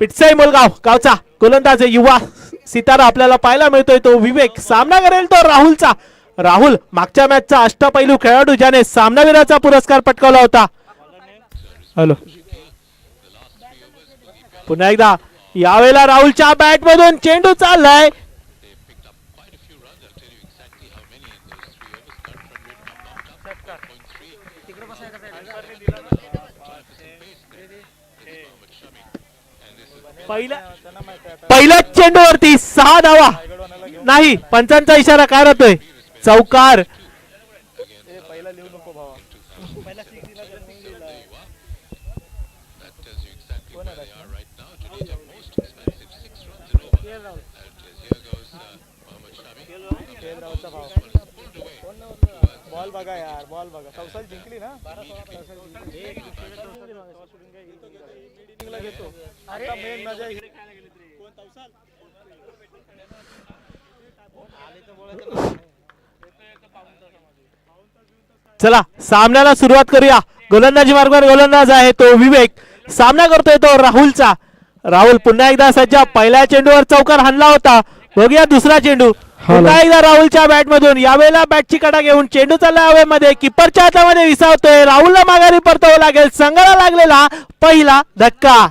पिटसाई मुलगाव गावचा गोलंदाज युवा सितारा आपल्याला पाहायला मिळतोय तो विवेक सामना करेल तो राहुलचा। राहुल मागच्या मॅचचा अष्टपैलू खेळाडू ज्याने सामनावीराचा पुरस्कार पटकावला होता। हॅलो पुन्हा एकदा यावेळेला राहुलच्या बॅट मधून चेंडू चाललाय। पहिल्याच चेंडूवरती 6 धावा नाही, पंचांचा इशारा काय राहतोय चौकार। बॉल बघा यार, बॉल बघा। चौसाल जिंकली ना, घेतो आता मेन मजा चला सामन्याला सुरुवात करूया। गोलंदाजी मार्गावर गोलंदाज आहे तो विवेक, सामना करतोय तो राहुलचा। राहुल पुन्हा एकदा सज्ज, पहिल्या चेंडूवर चौकार हाणला होता, बघूया दुसरा चेंडू पुन्हा एकदा राहुलच्या बॅट मधून। यावेळेला बॅटची कडा घेऊन चेंडू चालला हवेमध्ये, किपरच्या हातामध्ये विसावतोय। राहुलला माघारी परतावं लागेल, संघाला लागलेला पहिला धक्का।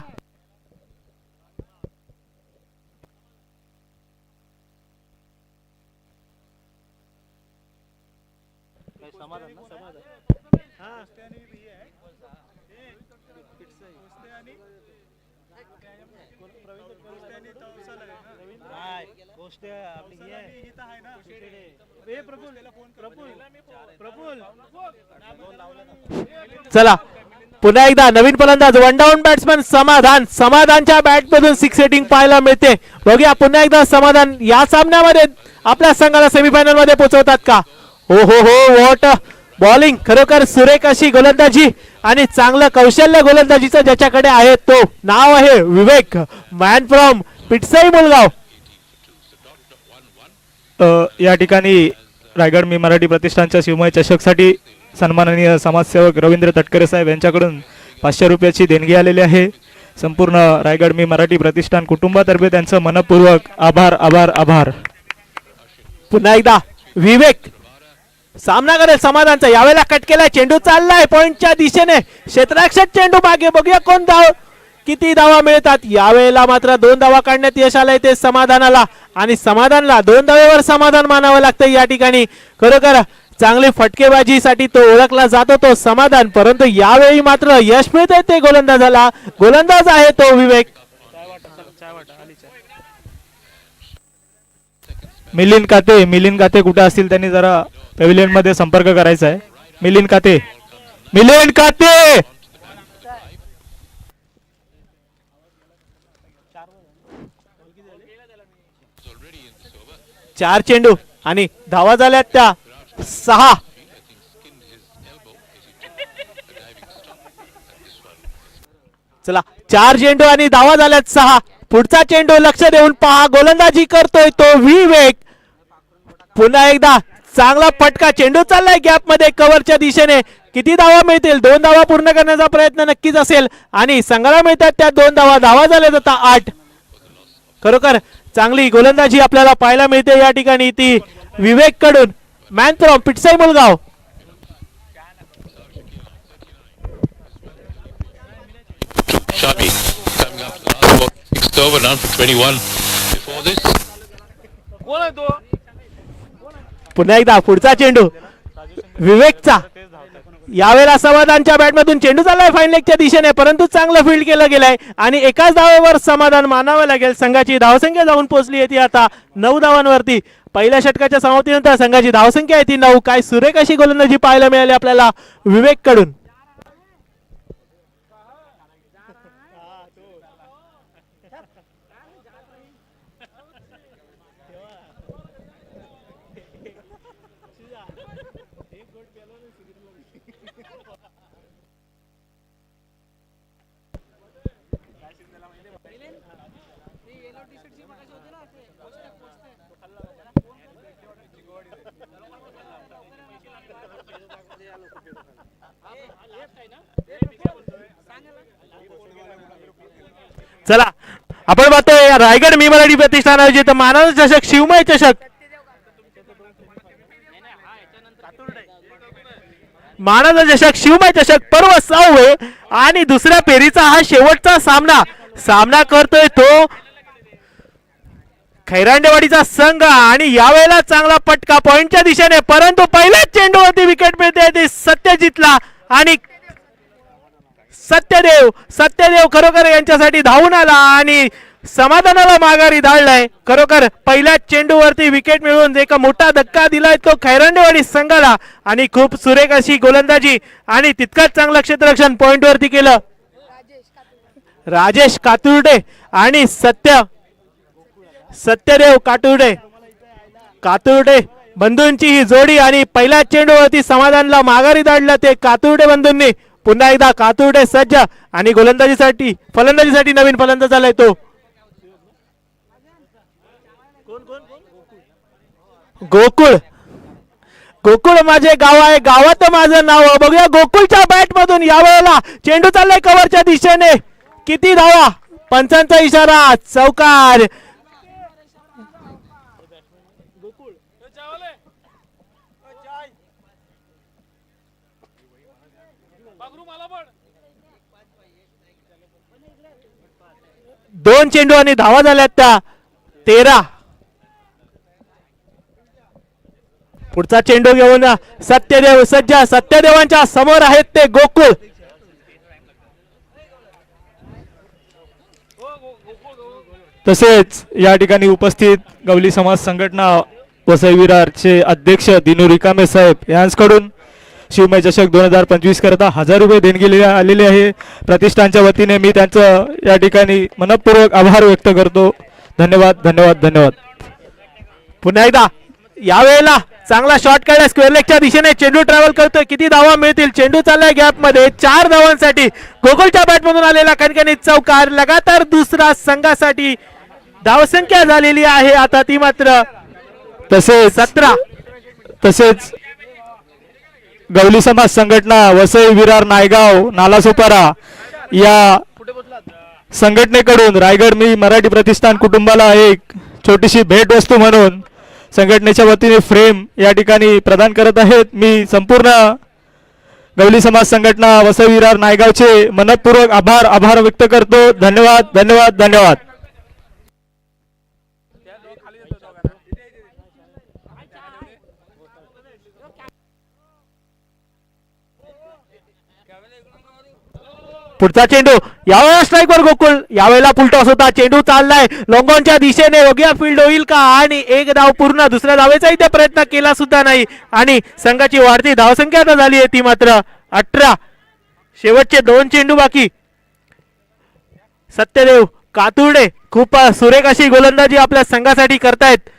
चला पुन्हा एकदा नवीन फलंदाज वन डाऊन बॅट्समन समाधान, समाधानच्या बॅट मधून 6 हिटिंग पाहायला मिळते। बघूया पुन्हा एकदा समाधान या सामन्यामध्ये आपल्या संघाला सेमीफायनल मध्ये पोहोचवतात का। हो हो हो, व्हॉट बॉलिंग, खरोखर सुरेख अशी गोलंदाजी आणि चांगलं कौशल्य गोलंदाजीचं ज्याच्याकडे आहे तो नाव आहे विवेक, मॅन फ्रॉम पिटसाई मुलगाव। या ठिकाणी रायगड मी मराठी प्रतिष्ठानच्या शिवमय चषकसाठी सन्माननीय समाजसेवक रवींद्र तटकरे साहेब यांच्याकडून 500 रुपयाची देणगी आलेली आहे। संपूर्ण रायगड मी मराठी प्रतिष्ठान कुटुंबातर्फे त्यांचं मनपूर्वक आभार आभार आभार। पुन्हा एकदा विवेक सामना करेल समाधानचा, यावेळेला कट केलाय, चेंडू चाललाय पॉइंटच्या दिशेने, क्षेत्ररक्षक चेंडू मागे, बघूया कोण धाव किती धावा मिळतात। यावेळेला मात्र 2 धावा काढण्यात यश आलंय ते समाधानाला, आणि समाधानला 2 धावेवर समाधान मानावं लागतं या ठिकाणी। खरोखर चांगली फटकेबाजीसाठी तो ओळखला जातो तो समाधान, परंतु यावेळी मात्र यश मिळते ते गोलंदाजाला। गोलंदाज आहे तो विवेक। मिलिंद काते कुठे असतील त्यांनी जरा पॅव्हिलियन मध्ये संपर्क करायचा आहे। मिलिंद काते 4 चेंडू आणि धावा झाल्यात त्या 6। चला 4 चेंडू आणि धावा झाल्यात 6। पुढचा चेंडू लक्ष देऊन पहा, गोलंदाजी करतोय तो विवेक। पुन्हा एकदा चांगला फटका, चेंडू चाललाय गॅप मध्ये कव्हरच्या दिशेने, किती धावा मिळतील, 2 धावा पूर्ण करण्याचा प्रयत्न नक्कीच असेल आणि संघाला मिळतात त्या 2 धावा। धावा झाल्यात आता 8। खरोखर चांगली गोलंदाजी आपल्याला पाहायला मिळते या ठिकाणी ती विवेक कडून, man from Pitsai Mulgaon. Shabby coming up to the last ball, 6th over, down for 21 before this. पुन्हा एकदा पुढचा चेंडू विवेकचा, यावेळेला समाधानच्या बॅटमधून चेंडू चाललाय फाईन लेगच्या दिशेने, परंतु चांगलं फील्ड केलं गेलंय आणि एकाच धावेवर समाधान मानावं लागेल। संघाची धावसंख्या जाऊन पोहोचली आहे ती आता 9 धावांवरती। पहिल्या षटकाच्या समाप्तीनंतर संघाची धावसंख्या आहे ती 9। काय सुरेख अशी गोलंदाजी पाहायला मिळाली आपल्याला विवेक कडून। चला आपण पाहतोय रायगड मी मराठी प्रतिष्ठान आयोजित मानाचा चषक शिवमय चषक मानाचा चषक शिवमय चषक पर्व 6वे आणि दुसऱ्या फेरीचा हा शेवटचा सामना करतोय तो खैरांडेवाडीचा संघ आणि यावेळेला चांगला पटका पॉइंटच्या दिशेने, परंतु पहिल्याच चेंडूवरती विकेट मिळते ते सत्यजितला आणि सत्यदेव खरोखर यांच्यासाठी धावून आला आणि समाधानाला माघारी धाडलाय. खरोखर पहिल्याच चेंडूवरती विकेट मिळवून एक मोठा धक्का दिलाय तो खैरांडेवाडी संघाला आणि खूप सुरेख अशी गोलंदाजी आणि तितकाच चांगलं क्षेत्ररक्षण पॉइंट वरती केलं राजेश कातुर्डे आणि सत्यदेव कातुर्डे बंधूंची ही जोडी आणि पहिल्या चेंडूवरती समाधानला माघारी धाडलं ते कातुर्डे बंधूंनी. पुन्हा एकदा कातुर्डे सज्ज आणि फलंदाजीसाठी नवीन फलंदाज झालाय तो गोकुळ माझे गाव आहे, गावात माझं नाव. बघूया गोकुळच्या बॅट मधून यावेळेला चेंडू चाललाय कव्हरच्या दिशेने, किती धावा, पंचांचा इशारा, चौकार. दोन चेंडू आणि धावा झाल्यात त्या 13. पुढचा चेंडू घेऊन सत्यदेव सज्ज, सत्यदेवांच्या समोर आहेत ते गोकुळ. तसेच या ठिकाणी उपस्थित गवली समाज संघटना वसई विरारचे अध्यक्ष दिनू रिकामे साहेब यांच्याकडून शिवमय चषक 2025 करता 1000 रुपये देणगी आलेले आहे. प्रतिष्ठानच्या वतीने मी त्यांचं या ठिकाणी मनपूर्वक आभार व्यक्त करतो. धन्यवाद. पुन्हा एकदा यावेळेला चांगला शॉट काढला स्क्वेअर लेगच्या दिशेने, चेंडू ट्रॅव्हल करतोय, किती धावा मिळतील, चेंडू चाललाय गॅप मध्ये 4 धावांसाठी गोकुळच्या बॅट मधून आलेला कणकणीत चौकार. लगातार दुसरा संघासाठी धावसंख्या झालेली आहे आता ती मात्र तसेच 17. तसेच गवली समाज संघटना वसई विरार नायगाव नालासोपारा या संघटनेकडून रायगड मी मराठी प्रतिष्ठान कुटुंबाला एक छोटीशी भेटवस्तू म्हणून संघटनेच्या वतीने फ्रेम या ठिकाणी प्रदान करत आहेत. मी संपूर्ण गवली समाज संघटना वसई विरार नायगावचे मनपूर्वक आभार व्यक्त करतो. धन्यवाद. पुढचा चेंडू यावेळेला स्ट्राईकवर गोकुळ, यावेळेला फुलटॉस होता, चेंडू चाललाय लॉंगॉनच्या दिशेने, योग्य फील्ड होईल का आणि एक धाव पूर्ण. दुसऱ्या धावेचा इथे प्रयत्न केला सुद्धा नाही आणि संघाची वाढती धावसंख्या आता झाली आहे ती मात्र 18. शेवटचे 2 चेंडू बाकी. सत्यदेव कातुर्डे खूप सुरेख अशी गोलंदाजी आपल्या संघासाठी करतायत.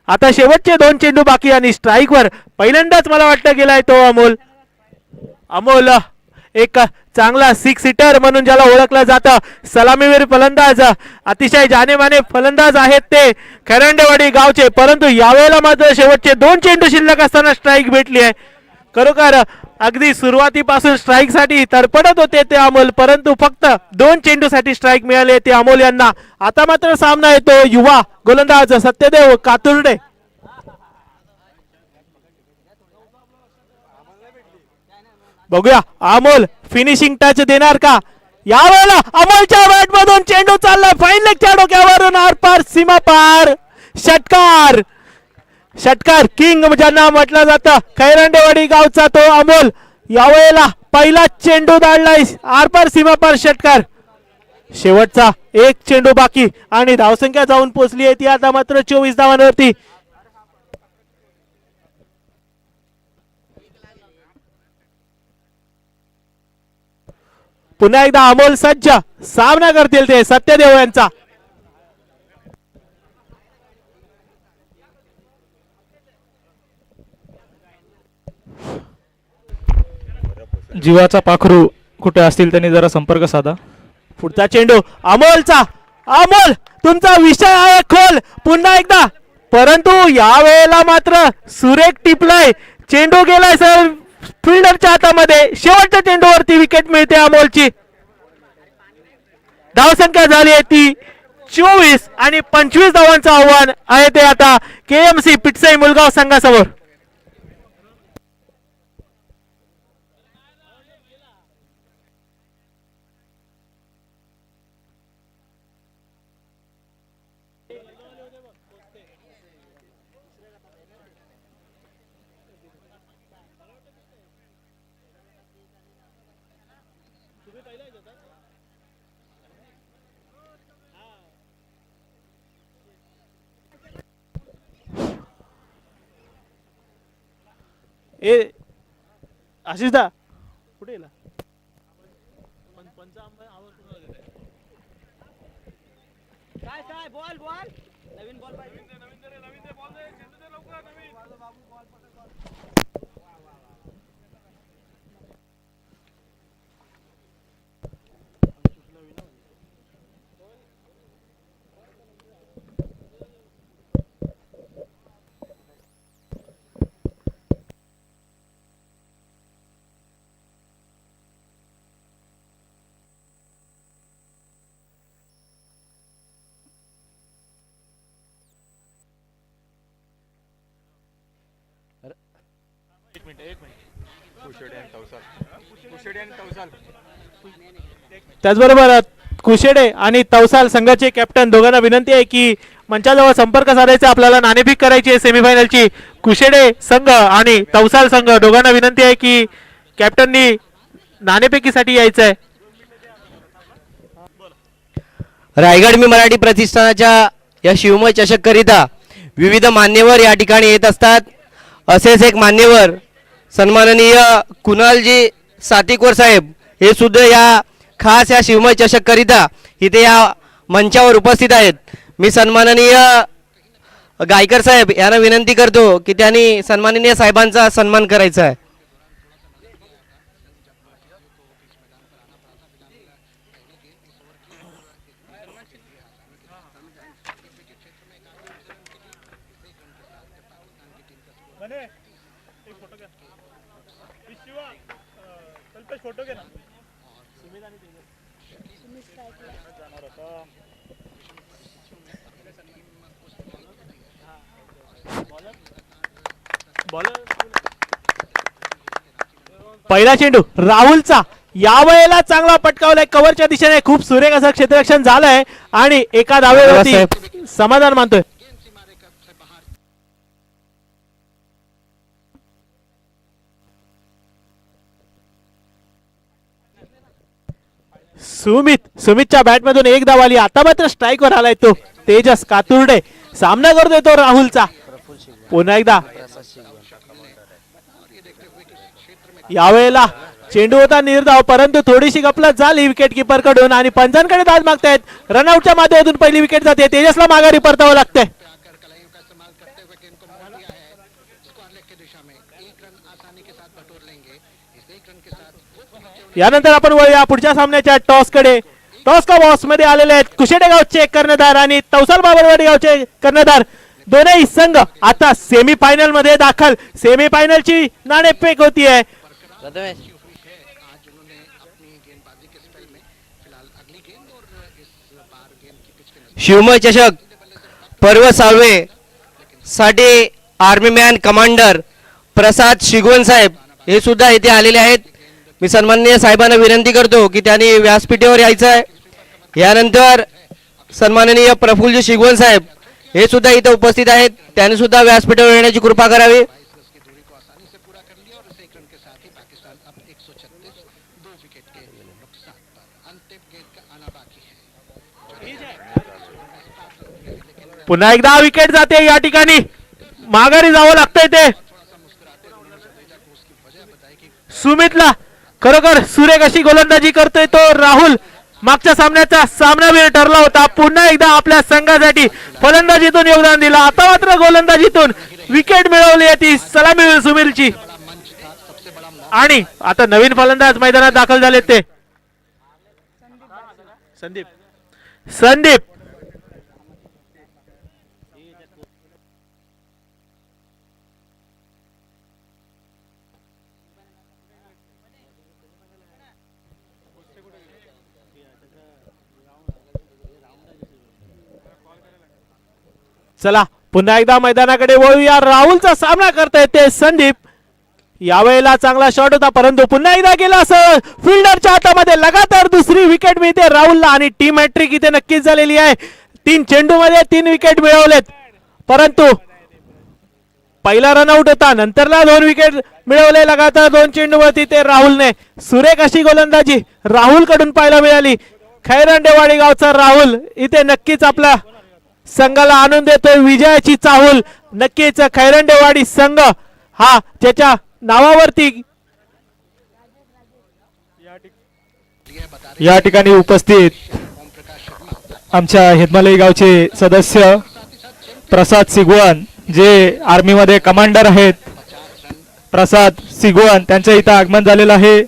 आता शेवटचे 2 चेंडू बाकी आणि स्ट्राईकवर पहिल्यांदाच मला वाटतं गेलाय तो अमोल एक चांगला 6 हिटर म्हणून ज्याला ओळखलं जातं, सलामीवीर फलंदाज, अतिशय जानेमाने फलंदाज आहेत ते खैरांडेवाडी गावचे. परंतु यावेळेला मात्र शेवटचे 2 चेंडू शिल्लक असताना स्ट्राईक भेटली आहे. खरोखर अगदी सुरुवातीपासून स्ट्राईक साठी तडपडत होते ते अमोल, परंतु फक्त 2 चेंडूसाठी स्ट्राईक मिळाले ते अमोल यांना. आता मात्र सामना येतो युवा गोलंदाज सत्यदेव कातुर्डे. बघूया अमोल फिनिशिंग टच देणार का. यावेळेला अमोलच्या बॅट मधून चेंडू चालला फाईन लेगच्या डोक्यावरून आरपार सीमा पार. षटकार किंग ज्यांना म्हटलं जातं खैरांडेवाडी गावचा तो अमोल यावेळेला पहिला चेंडू धाडलाय आरपार सीमा पार षटकार. शेवटचा 1 चेंडू बाकी आणि धावसंख्या जाऊन पोहोचली आहे ती आता मात्र 24 धावांवरती. पुन्हा एकदा अमोल सज्ज, सामना करतील ते सत्यदेव यांचा. जीवाचा पाखरू कुठे असतील त्यांनी जरा संपर्क साधा. पुढचा चेंडू अमोलचा. अमोल तुमचा विषय आहे खोल पुन्हा एकदा, परंतु यावेळेला मात्र सुरेख टिपलाय, चेंडू गेलाय सर फिल्डरच्या हातामध्ये. शेवटच्या चेंडूवरती विकेट मिळते अमोलची. धावसंख्या झाली आहे ती 24 आणि 25 धावांचं आव्हान आहे ते आता KMC पिटसाई मुलगाव संघासमोर. ए आशिष दा कुठे गेला? त्याचबरोबर कुशेडे आणि तवसाल संघाचे कॅप्टन दोघांना विनंती आहे की मंचाजवळ संपर्क साधायचा, आपल्याला नाणेफेक करायची आहे सेमीफायनलची. कुशेडे संघ आणि तवसाल संघ दोघांना विनंती आहे की कॅप्टननी नाणेफेकीसाठी यायचं आहे. रायगड मी मराठी प्रतिष्ठानाच्या या शिवमय चषक करिता विविध मान्यवर या ठिकाणी येत असतात. असेच एक मान्यवर सन्माननीय कुणालजी सातिकवर साहेब हे सुद्धा या खास या शिवमय चषक करिता इथे या मंचावर उपस्थित आहेत. मी सन्माननीय गायकर साहेब यांना विनंती करतो की त्यांनी सन्माननीय साहेबांचा सन्मान करायचा आहे. पहिला चेंडू राहुलचा यावेळेला चांगला पटकावलाय कव्हरच्या दिशेने. खूप सुरेख असं क्षेत्ररक्षण झालंय आणि एका धावेवरती समाधान मानतोय. सुमितच्या बॅटमधून एक धाव आली. आता मात्र स्ट्राईकवर आलाय तो तेजस कातुर्डे. सामना करतोय तो राहुलचा. पुन्हा एकदा यावेळेला चेंडू होता निर्धाव, परंतु थोडीशी गपलत झाली विकेट किपर कडून आणि पंचांकडे दाद मागतायत. रनआउटच्या माध्यमातून पहिली विकेट जाते. तेजसला माघारी परतावं लागतंय. यानंतर आपण वळूया पुढच्या सामन्याच्या टॉस कडे. टॉस का बॉस मध्ये आलेले आहेत कुशेडे गावचे कर्णधार आणि तवसाल बाबरवाडी गावचे कर्णधार. दोनही संघ आता सेमीफायनल मध्ये दाखल. सेमीफायनलची नाणेफेक होतीये. शिवमय चषक पर्व 6 साठी आर्मी मॅन कमांडर प्रसाद शिगवण साहेब हे सुद्धा इथे आलेले आहेत. मी सन्माननीय साहेबांना विनंती करतो की त्यांनी व्यासपीठेवर यायचं आहे. यानंतर सन्माननीय प्रफुल्लजी शिगवण साहेब हे सुद्धा इथे उपस्थित आहेत. त्यांनी सुद्धा व्यासपीठावर येण्याची कृपा करावी. पुन्हा एकदा विकेट जाते. या ठिकाणी माघारी जावं लागतंय ते सुमितला. खरोखर सुरेख अशी गोलंदाजी करतोय तो राहुल. मागच्या सामन्याचा सामनावीर ठरला होता. पुन्हा एकदा आपल्या संघासाठी फलंदाजीतून योगदान दिलं. आता मात्र गोलंदाजीतून विकेट मिळवली आहे ती सलामीवीर सुमिलची. आणि आता नवीन फलंदाज मैदानात दाखल झाले ते संदीप. चला पुन्हा एकदा मैदानाकडे वळूया. राहुलचा सामना करता येते संदीप. यावेळेला चांगला शॉट होता परंतु पुन्हा एकदा गेला असं फिल्डरच्या हातामध्ये. लगातार दुसरी विकेट मिळते राहुलला आणि टीम हॅट्रिक इथे नक्कीच झालेली आहे. 3 चेंडू मध्ये 3 विकेट मिळवलेत परंतु पहिला रनआउट होता, नंतरला 2 विकेट मिळवले लगातार 2 चेंडू वरती ते राहुलने. सुरेख अशी गोलंदाजी राहुल कडून पाहायला मिळाली. खैरंडेवाडी गावचा राहुल इथे नक्कीच आपला संघाला आणून देतोय विजयाची चाहूल. नक्कीच खैरंडेवाडी संघ हा ज्याच्या नावावरती या ठिकाणी उपस्थित आमच्या हेदमलई गावचे सदस्य प्रसाद सिगवण जे आर्मी मध्ये कमांडर आहेत. प्रसाद सिगवण त्यांच्या इथं आगमन झालेलं आहे.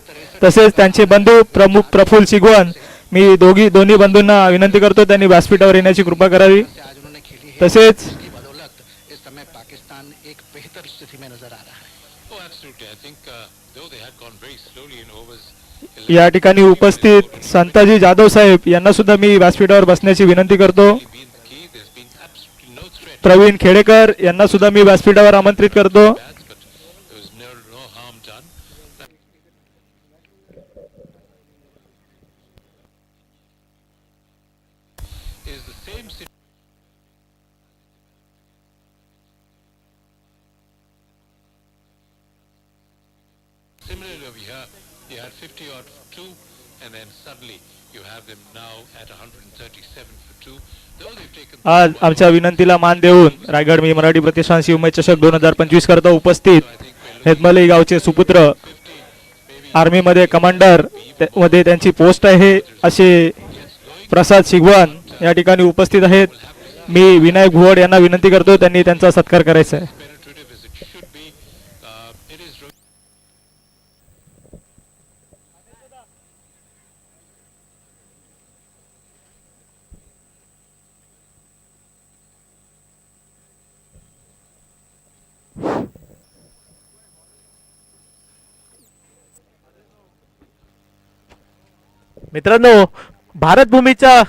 तसेच त्यांचे बंधू प्रमुख प्रफुल्ल सिगवण. मी दोन्ही बंधूंना विनंती करतो त्यांनी व्यासपीठावर येण्याची कृपा करावी. तसेच इस समय पाकिस्तान एक बेहतर स्थिति में नजर आ रहा है. Oh, absolutely. I think though they had gone very slowly in overs, या ठिकाणी उपस्थित संताजी जाधव साहेब यांना सुद्धा मी व्यासपीठावर बसण्याची विनंती करतो. been the key. There's been absolutely no threat Pravin Khedekar यांना सुद्धा मी व्यासपीठावर आमंत्रित करतो. bats, but there was no harm done. Is the same situation. Similarly over here, you had 50 odd for 2, and then suddenly you have them now at 137 for 2. Though they've taken आज आमच्या विनंतीला मान देऊन रायगड मी मराठी प्रतिष्ठान शिवमय चषक 2025 करता उपस्थित हेदमलई गावचे सुपुत्र आर्मी मध्ये कमांडर मध्ये त्यांची पोस्ट आहे असे प्रसाद सिगवण या ठिकाणी उपस्थित आहेत. मी विनायक भुवड यांना विनंती करतो त्यांनी त्यांचा सत्कार करायचा आहे. penetrative as it should be. It is मित्रांनो भारतभूमीचं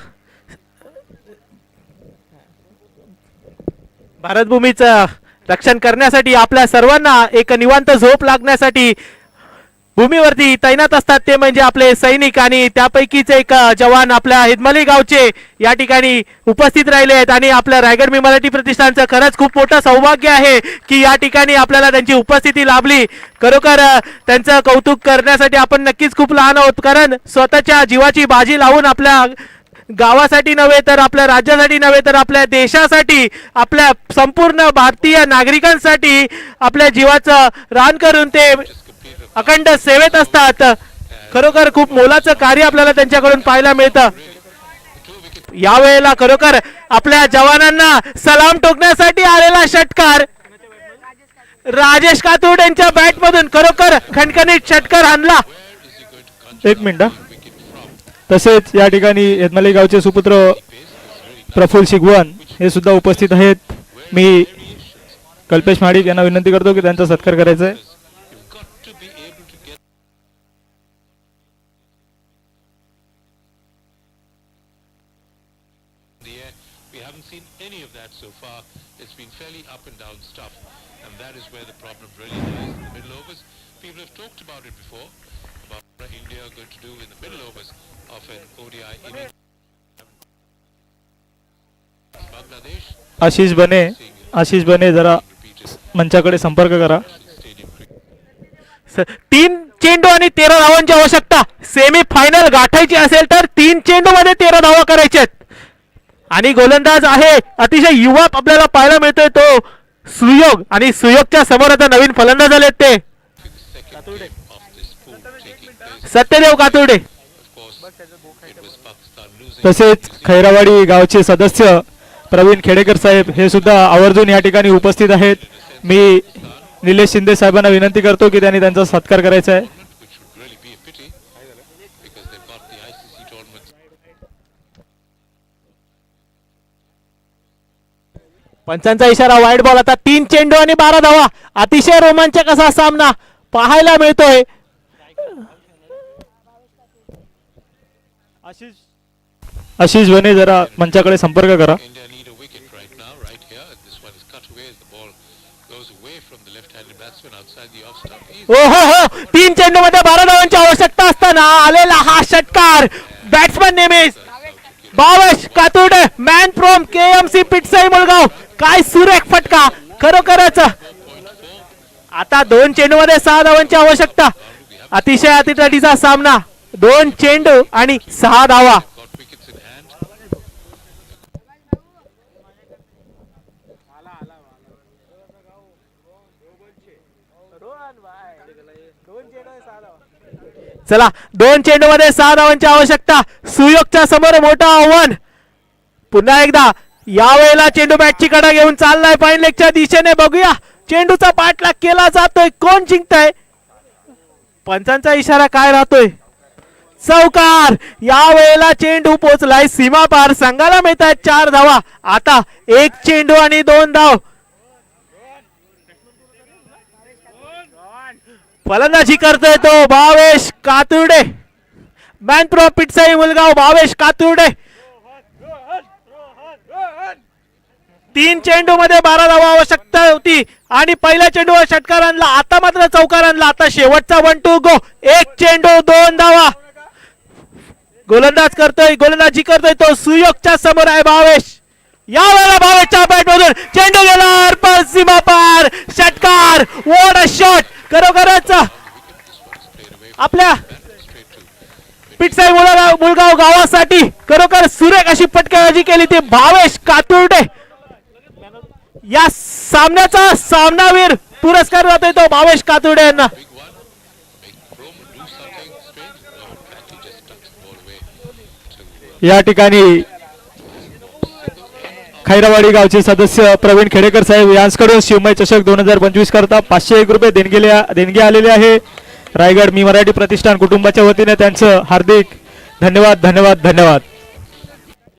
रक्षण करण्यासाठी आपल्या सर्वांना एक निवांत झोप लागण्यासाठी भूमीवरती तैनात असतात ते म्हणजे आपले सैनिक आणि त्यापैकीच एक जवान आपल्या हेदमलई गावचे या ठिकाणी उपस्थित राहिले आहेत आणि आपल्या रायगड मी मराठी प्रतिष्ठानचं खरंच खूप मोठं सौभाग्य आहे की या ठिकाणी आपल्याला त्यांची उपस्थिती लाभली. खरोखर त्यांचं कौतुक करण्यासाठी आपण नक्कीच खूप लहान आहोत कारण स्वतःच्या जीवाची बाजी लावून आपल्या गावासाठी नव्हे तर आपल्या राज्यासाठी नव्हे तर आपल्या देशासाठी आपल्या संपूर्ण भारतीय नागरिकांसाठी आपल्या जीवाचं रान करून ते अखंड सेवेत असतात. खरोखर खूप मोलाचं कार्य आपल्याला त्यांच्याकडून पाहायला मिळतं. यावेळेला खरोखर आपल्या जवानांना सलाम ठोकण्यासाठी आलेला षटकार राजेश कातूड यांच्या बॅट मधून खरोखर खणखणीत षटकार आणला. एक मिनिट. तसेच या ठिकाणी हेदमलई गावचे सुपुत्र प्रफुल्ल सिगवण हे सुद्धा उपस्थित आहेत. मी कल्पेश महाडिक यांना विनंती करतो की त्यांचा सत्कार करायचा आहे. you've got to be able to get the air. We haven't seen any of that so far. It's been fairly up and down stuff, and that is where the problem really lies in the middle overs. People have talked about it before, about what India are going to do in the middle overs of an ODI innings. Bangladesh Ashish बने जरा मंचाकडे संपर्क करा. 3 चेंडू आणि 13 धावांची आवश्यकता. Semi final गाठायची असेल तर 3 चेंडू मध्ये 13 धावा करायच्या आणि गोलंदाज आहे अतिशय युवा आपल्याला पाहायला मिळतोय तो सुयोग आणि सुयोगच्या समोर आता नवीन फलंदाज आलेत ते सत्यदेव कातुर्डे. तसेच खैरावाडी गावचे सदस्य प्रवीण खेडेकर साहेब हे सुद्धा आवर्जून या ठिकाणी उपस्थित आहेत. मी निलेश शिंदे साहेबांना विनंती करतो की त्यांनी त्यांचा सत्कार करायचा आहे. which would really be a pity because they've got the ICC tournaments. पंचांचा इशारा वाईट बॉल. आता 3 चेंडू आणि 12 धावा. अतिशय रोमांचक असा सामना पाहायला मिळतोय. आशिष बने जरा मंचाकडे संपर्क करा. India need a wicket right now, right here at batsman outside the off stump. He's ओ हो 3 चेंडू मध्ये 12 धावांची आवश्यकता असताना आलेला हा षटकार बॅट्समन नेहमीच Bhavesh Katurde man from KMC पिटसाई मुळगाव. काय सुरेख फटका खरोखरच. आता 2 चेंडू मध्ये 6 धावांची आवश्यकता. अतिशय अतितटीचा सामना. 2 चेंडू आणि 6 धावा. got wickets in hand. चला 2 चेंडू मध्ये 6 धावांची आवश्यकता. सुयोगच्या समोर मोठं आव्हान. पुन्हा एकदा यावेळेला चेंडू बॅटची कडा घेऊन चाललाय पाईन लेगच्या दिशेने. बघूया चेंडूचा पाठलाग केला जातोय. कोण जिंकतय? पंचांचा इशारा काय राहतोय? चौकार. यावेळेला चेंडू पोहोचलाय सीमा पार. संघाला मिळत आहेत 4 धावा. आता 1 चेंडू आणि 2 धाव. फलंदाजी करतोय तो भावेश कातुर्डे. Man from Pitsai Mulgaon Bhavesh Katurde. 3 चेंडू मध्ये 12 धावा आवश्यकता होती आणि पहिल्या चेंडूवर षटकार आणला. आता मात्र चौकार आणला. आता शेवटचा 1-2 गो. 1 चेंडू 2 धावा. गोलंदाजी करतोय तो सुयोगच्या समोर आहे भावेश. यावेळेला भावेशच्या बॅट मधून चेंडू गेला पर सीमा पार. षटकार. What a shot. खरोखरच आपल्या पिटसाई मुळगाव गावासाठी खरोखर सुरेख अशी फटकेबाजी केली ती भावेश कातुर्डे. या सामन्याचा सामनावीर पुरस्कार जातोय तो भावेश कातुर्डे यांना. Make Roman do something strange. No, Patty just tucks the ball away. या ठिकाणी खैरावाडी गावचे सदस्य प्रवीण खेडेकर साहेब यांच्याकडून शिवमय चषक 2025 करता 501 रुपये देणगी आलेले आहे. रायगड मी मराठी प्रतिष्ठान कुटुंबाच्या वतीने त्यांचं हार्दिक धन्यवाद.